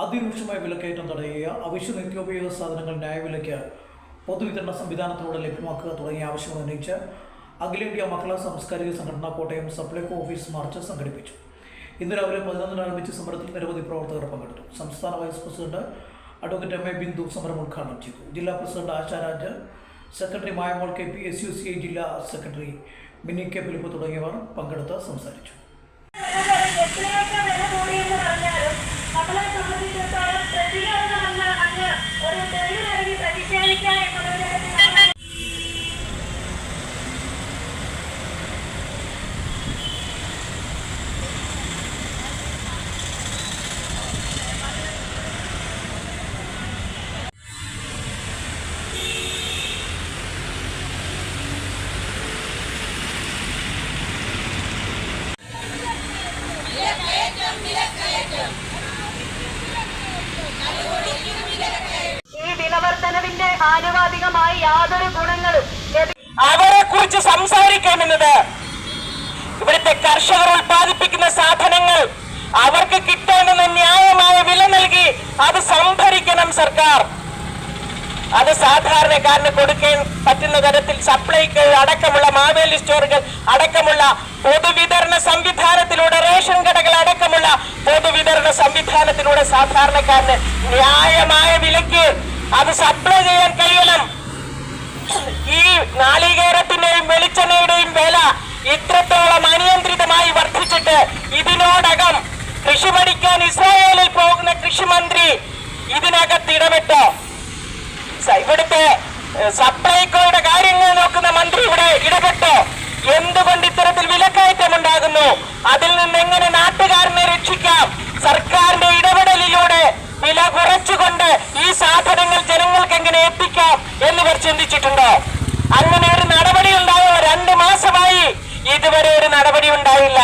അതിരൂക്ഷമായ വിലക്കയറ്റം തടയുക, അവശ്യ നിത്യോപയോഗ സാധനങ്ങൾ ന്യായവിലയ്ക്ക് പൊതുവിതരണ സംവിധാനത്തിലൂടെ ലഭ്യമാക്കുക തുടങ്ങിയ ആവശ്യങ്ങൾ ഉന്നയിച്ച് അഖിലേന്ത്യാ മഹിളാ സാംസ്കാരിക സംഘടന കോട്ടയം സപ്ലൈകോ ഓഫീസ് മാർച്ച് സംഘടിപ്പിച്ചു. ഇന്ന് രാവിലെ 11 ആരംഭിച്ച സമരത്തിൽ നിരവധി പ്രവർത്തകർ പങ്കെടുത്തു. സംസ്ഥാന vice president advocate M A Bindu സമരം ഉദ്ഘാടനം ചെയ്തു. ജില്ലാ president Asharaj, secretary Mayamol K P, SUCI ജില്ലാ സെക്രട്ടറി മിനി കെ ഫിലിപ്പ് തുടങ്ങിയവർ പങ്കെടുത്ത് സംസാരിച്ചു. ഈ വിലവർദ്ധനവിന്റെ ആനുപാതികമായി യാതൊരു ഗുണങ്ങളും അവരെ കുറിച്ച് സംസാരിക്കാമെന്നത് ഇവിടുത്തെ കർഷകർ ഉൽപ്പാദിപ്പിക്കുന്ന സാധനങ്ങൾ അവർക്ക് കിട്ടേണ്ടുന്ന ന്യായമായ വില നൽകി അത് സംഭരിക്കണം സർക്കാർ. അത് സാധാരണക്കാരന് കൊടുക്കാൻ പറ്റുന്ന തരത്തിൽ സപ്ലൈകോ അടക്കമുള്ള മാവേലി സ്റ്റോറുകൾ അടക്കമുള്ള പൊതുവിതരണ സംവിധാനത്തിലൂടെ, റേഷൻ കടകൾ അടക്കമുള്ള പൊതുവിതരണ സംവിധാനത്തിലൂടെ സാധാരണക്കാരന് ന്യായമായ വിലയ്ക്ക് അത് സപ്ലൈ ചെയ്യാൻ കഴിയണം. ഈ നാളികേരത്തിന്റെയും വെളിച്ചെണ്ണയുടെയും വില ഇത്രത്തോളം അനിയന്ത്രിതമായി വർദ്ധിച്ചിട്ട് ഇതിനോടകം കൃഷി പഠിക്കാൻ ഇസ്രായേലിൽ പോകുന്ന കൃഷിമന്ത്രി ഇതിനകത്ത് ഇടപെട്ടോ? ഇവിടുത്തെ സപ്ലൈകോയുടെ കാര്യങ്ങൾ നോക്കുന്ന മന്ത്രി ഇവിടെ ഇടപെട്ടോ? എന്തുകൊണ്ട് ഇത്തരത്തിൽ വിലക്കയറ്റം ഉണ്ടാകുന്നു? അതിൽ നിന്ന് എങ്ങനെ നാട്ടുകാരനെ രക്ഷിക്കാം? സർക്കാരിന്റെ ഇടപെടലിലൂടെ വില കുറച്ചുകൊണ്ട് ഈ സാധനങ്ങൾ ജനങ്ങൾക്ക് എങ്ങനെ എത്തിക്കാം എന്നിവർ ചിന്തിച്ചിട്ടുണ്ടോ? അങ്ങനെ ഒരു നടപടി ഉണ്ടായോ? 2 മാസമായി ഇതുവരെ ഒരു നടപടി ഉണ്ടായില്ല.